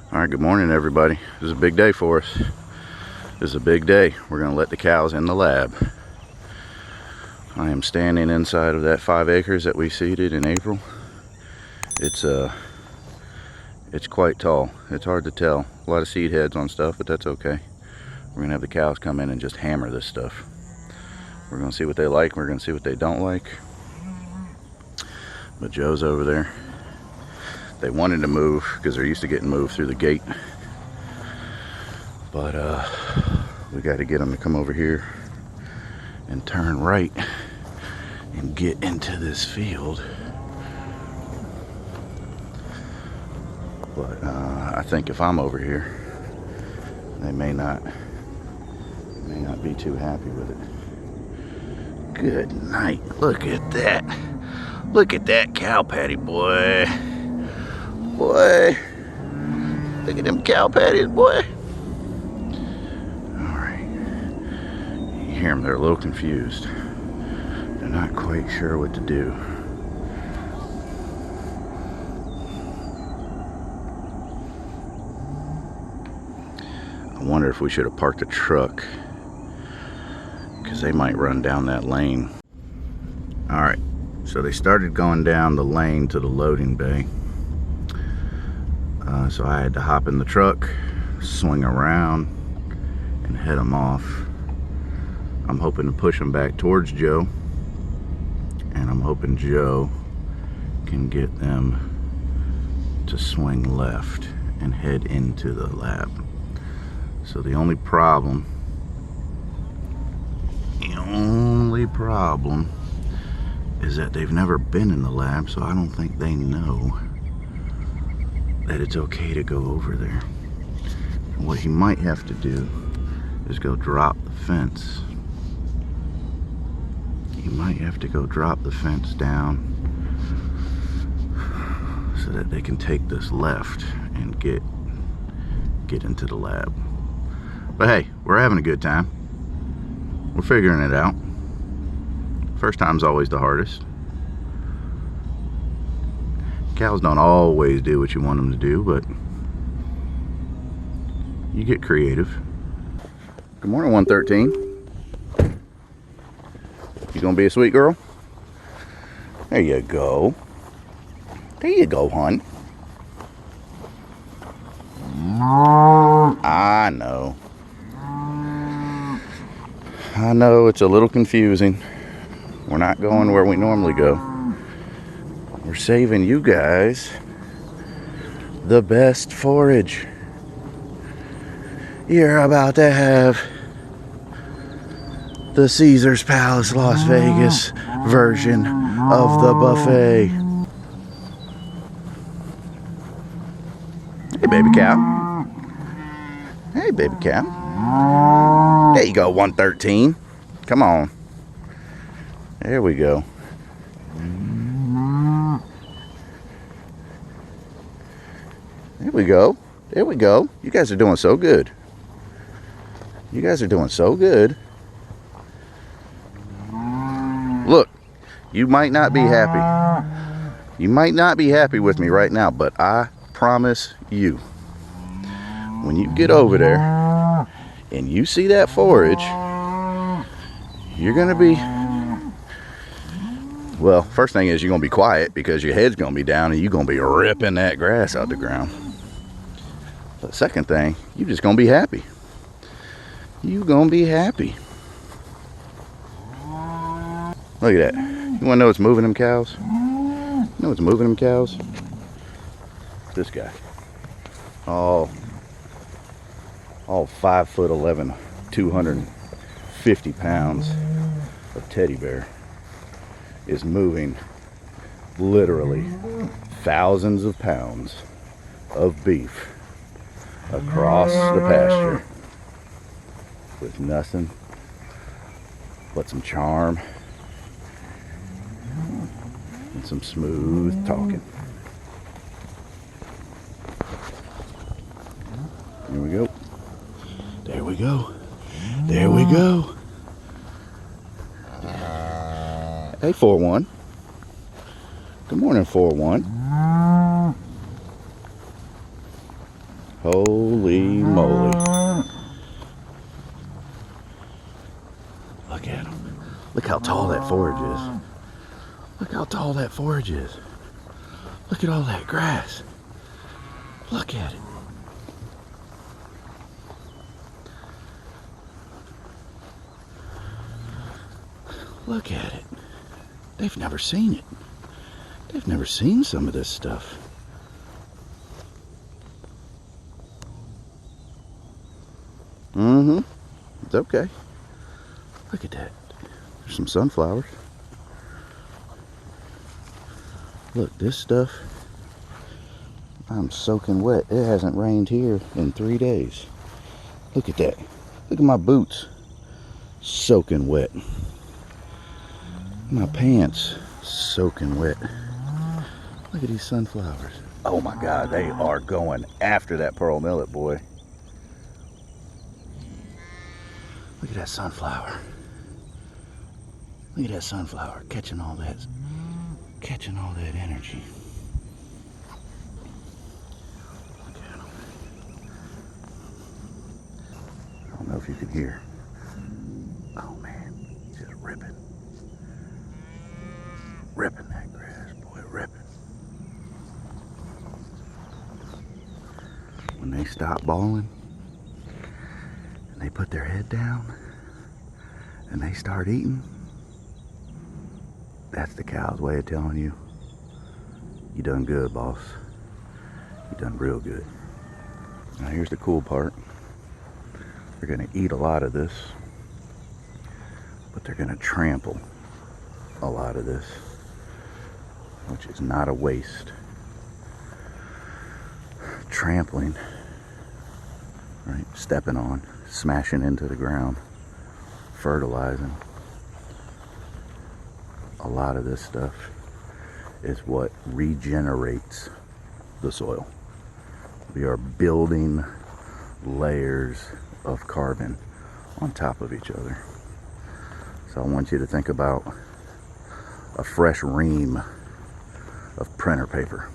All right, good morning everybody. This is a big day for us. This is a big day. We're gonna let the cows in the lab. I am standing inside of that 5 acres that we seeded in April. It's quite tall. It's hard to tell. A lot of seed heads on stuff, but that's okay. We're gonna have the cows come in and just hammer this stuff. We're gonna see what they like. We're gonna see what they don't like. But Joe's over there. They wanted to move because they're used to getting moved through the gate. But we got to get them to come over here and turn right and get into this field. But I think if I'm over here, they may not be too happy with it. Good night. Look at that. Look at that cow patty, boy. Boy, look at them cow patties, boy. All right, you hear them, they're a little confused. They're not quite sure what to do. I wonder if we should have parked the truck, because they might run down that lane. All right, so they started going down the lane to the loading bay. So I had to hop in the truck, swing around, and head them off. I'm hoping to push them back towards Joe, and I'm hoping Joe can get them to swing left and head into the lab. So the only problem is that they've never been in the lab, so I don't think they know that it's okay to go over there. And what he might have to do is go drop the fence. He might have to go drop the fence down so that they can take this left and get into the lab. But hey, we're having a good time. We're figuring it out. First time's always the hardest. Cows don't always do what you want them to do, but you get creative. Good morning, 113. You gonna be a sweet girl? There you go. There you go, hon. I know. I know it's a little confusing. We're not going where we normally go. We're saving you guys the best forage. You're about to have the Caesar's Palace Las Vegas version of the buffet. Hey, baby cow. Hey, baby cow. There you go, 113. Come on. There we go. There we go. There we go. You guys are doing so good. You guys are doing so good. Look, you might not be happy. You might not be happy with me right now, but I promise you, when you get over there and you see that forage, you're gonna be, well, first thing is you're gonna be quiet because your head's gonna be down and you're gonna be ripping that grass out the ground. The second thing, you're just gonna be happy. You gonna be happy. Look at that. You wanna know what's moving them cows? You know what's moving them cows? This guy. All 5'11", 250 pounds of teddy bear is moving literally thousands of pounds of beef across the pasture with nothing but some charm and some smooth talking. Here we go. There we go. There we go. Hey, 4-1. Good morning, 4-1. Holy moly. Look at them. Look how tall that forage is. Look how tall that forage is. Look at all that grass. Look at it. Look at it. They've never seen it. They've never seen some of this stuff. It's okay. Look at that. There's some sunflowers. Look, this stuff, I'm soaking wet. It hasn't rained here in 3 days. Look at that. Look at my boots. Soaking wet. My pants soaking wet. Look at these sunflowers. Oh my God, they are going after that pearl millet, boy. Look at that sunflower. Look at that sunflower catching all that energy. Look at them. I don't know if you can hear. Oh man, just ripping. Ripping that grass, boy, ripping. When they stop bawling and they put their head down and they start eating, that's the cow's way of telling you, you done good, boss. You done real good. Now here's the cool part. They're gonna eat a lot of this, but they're gonna trample a lot of this, which is not a waste. Trampling, right? Stepping on, smashing into the ground, fertilizing. A lot of this stuff is what regenerates the soil. We are building layers of carbon on top of each other. So I want you to think about a fresh ream of printer paper,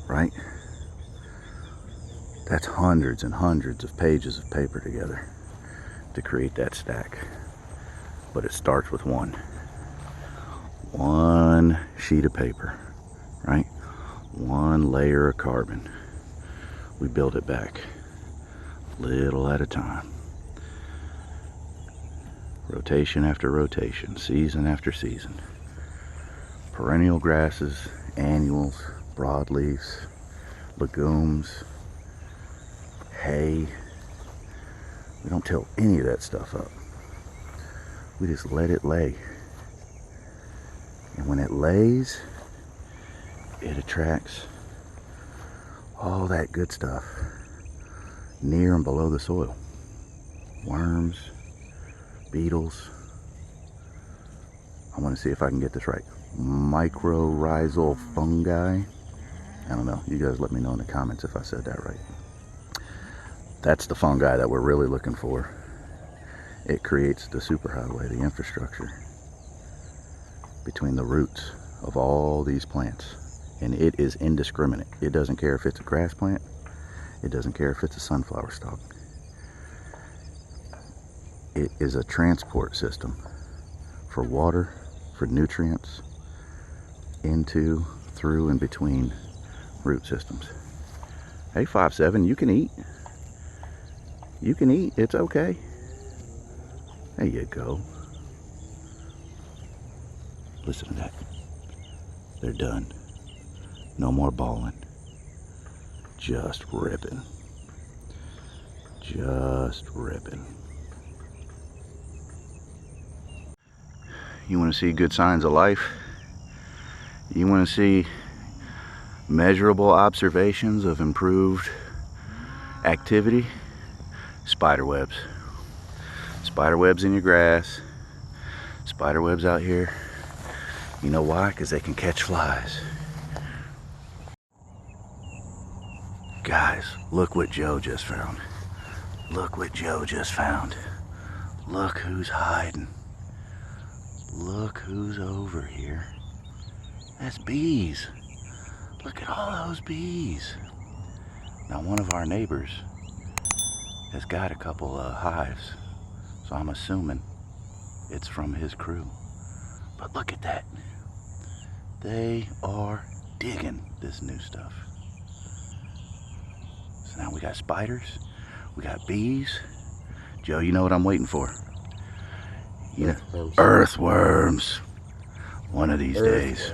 right? That's hundreds and hundreds of pages of paper together to create that stack. But it starts with one sheet of paper, right? One layer of carbon. We build it back, little at a time. Rotation after rotation, season after season. Perennial grasses, annuals, broadleaves, legumes, hay. We don't till any of that stuff up. We just let it lay. And when it lays, it attracts all that good stuff near and below the soil. Worms, beetles. I want to see if I can get this right. Mycorrhizal fungi. I don't know. You guys let me know in the comments if I said that right. That's the fungi that we're really looking for. It creates the superhighway, the infrastructure between the roots of all these plants. And it is indiscriminate. It doesn't care if it's a grass plant. It doesn't care if it's a sunflower stalk. It is a transport system for water, for nutrients, into, through, and between root systems. Hey, 5'7", you can eat. You can eat. It's okay. There you go. Listen to that. They're done. No more bawling. Just ripping. Just ripping. You want to see good signs of life? You want to see measurable observations of improved activity? Spider webs. Spider webs in your grass. Spider webs out here. You know why? Because they can catch flies. Guys, look what Joe just found. Look what Joe just found. Look who's hiding. Look who's over here. That's bees. Look at all those bees. Now one of our neighbors has got a couple of hives, so I'm assuming it's from his crew. But look at that. They are digging this new stuff. So now we got spiders, we got bees. Joe, you know what I'm waiting for? You know, earthworms. One of these days.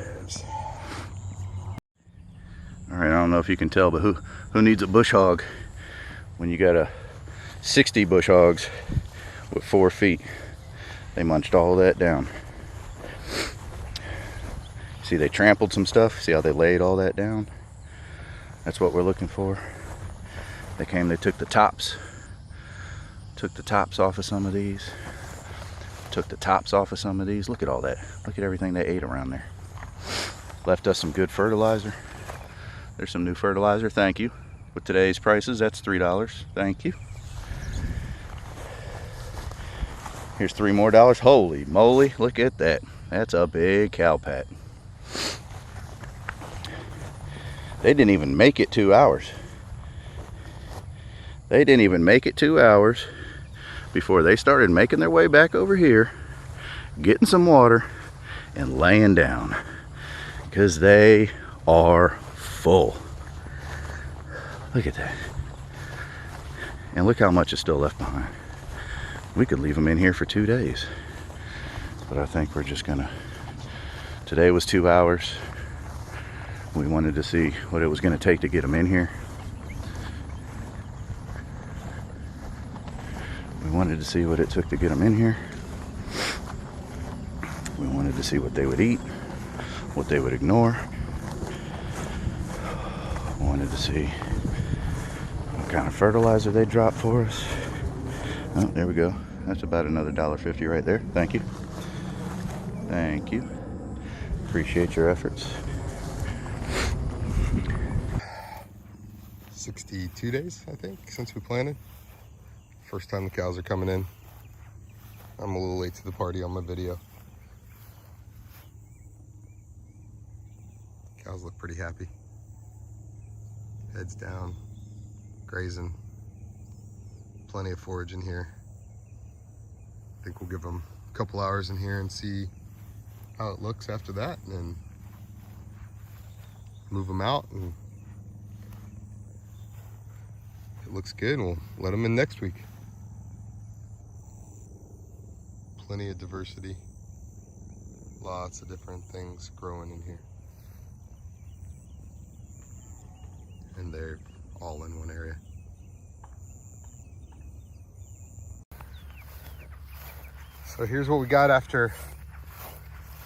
All right, I don't know if you can tell, but who needs a bush hog when you got a 60 bush hogs with 4 feet? They munched all that down. See, they trampled some stuff. See how they laid all that down? That's what we're looking for. They came, they took the tops off of some of these. Took the tops off of some of these. Look at all that. Look at everything they ate around there. Left us some good fertilizer. There's some new fertilizer. Thank you. With today's prices, that's $3. Thank you. Here's $3 more. Holy moly, look at that. That's a big cow pat. They didn't even make it 2 hours. They didn't even make it 2 hours before they started making their way back over here, getting some water, and laying down, because they are full. Look at that. And look how much is still left behind. We could leave them in here for 2 days, but I think we're just gonna, today was 2 hours. We wanted to see what it was gonna take to get them in here. We wanted to see what it took to get them in here. We wanted to see what they would eat, what they would ignore. We wanted to see what kind of fertilizer they drop for us. Oh, there we go. That's about another $1.50 right there. Thank you. Thank you. Appreciate your efforts. 62 days, I think, since we planted. First time the cows are coming in. I'm a little late to the party on my video. Cows look pretty happy. Heads down, grazing. Plenty of forage in here. I think we'll give them a couple hours in here and see how it looks after that, and then move them out, and if it looks good, we'll let them in next week. Plenty of diversity, lots of different things growing in here, and they're all in one area. So here's what we got after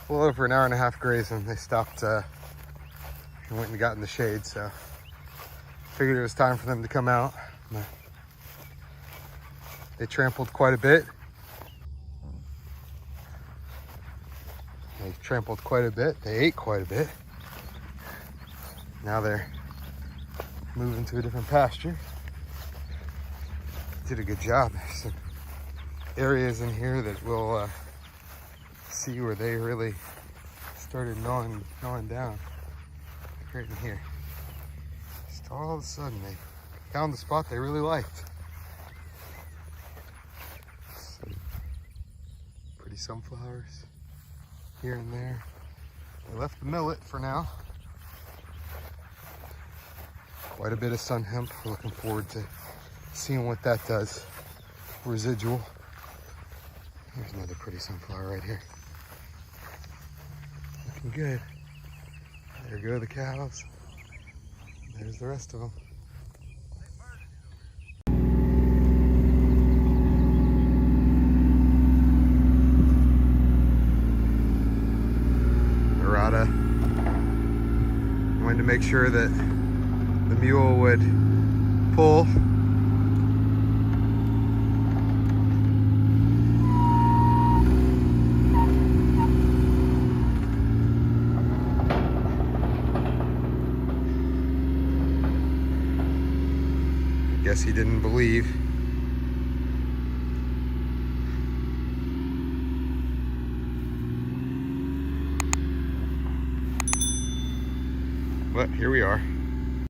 a little over an hour and a half grazing. They stopped and went and got in the shade, so figured it was time for them to come out. They trampled quite a bit. They trampled quite a bit. They ate quite a bit. Now they're moving to a different pasture. Did a good job. There's some areas in here that we'll see where they really started gnawing down. Right in here. Just all of a sudden they found the spot they really liked. Some pretty sunflowers here and there. They left the millet for now. Quite a bit of sun hemp. We're looking forward to seeing what that does. Residual. There's another pretty sunflower right here. Looking good. There go the cows. There's the rest of them. Murata wanted to make sure that the mule would pull. Guess he didn't believe. But here we are.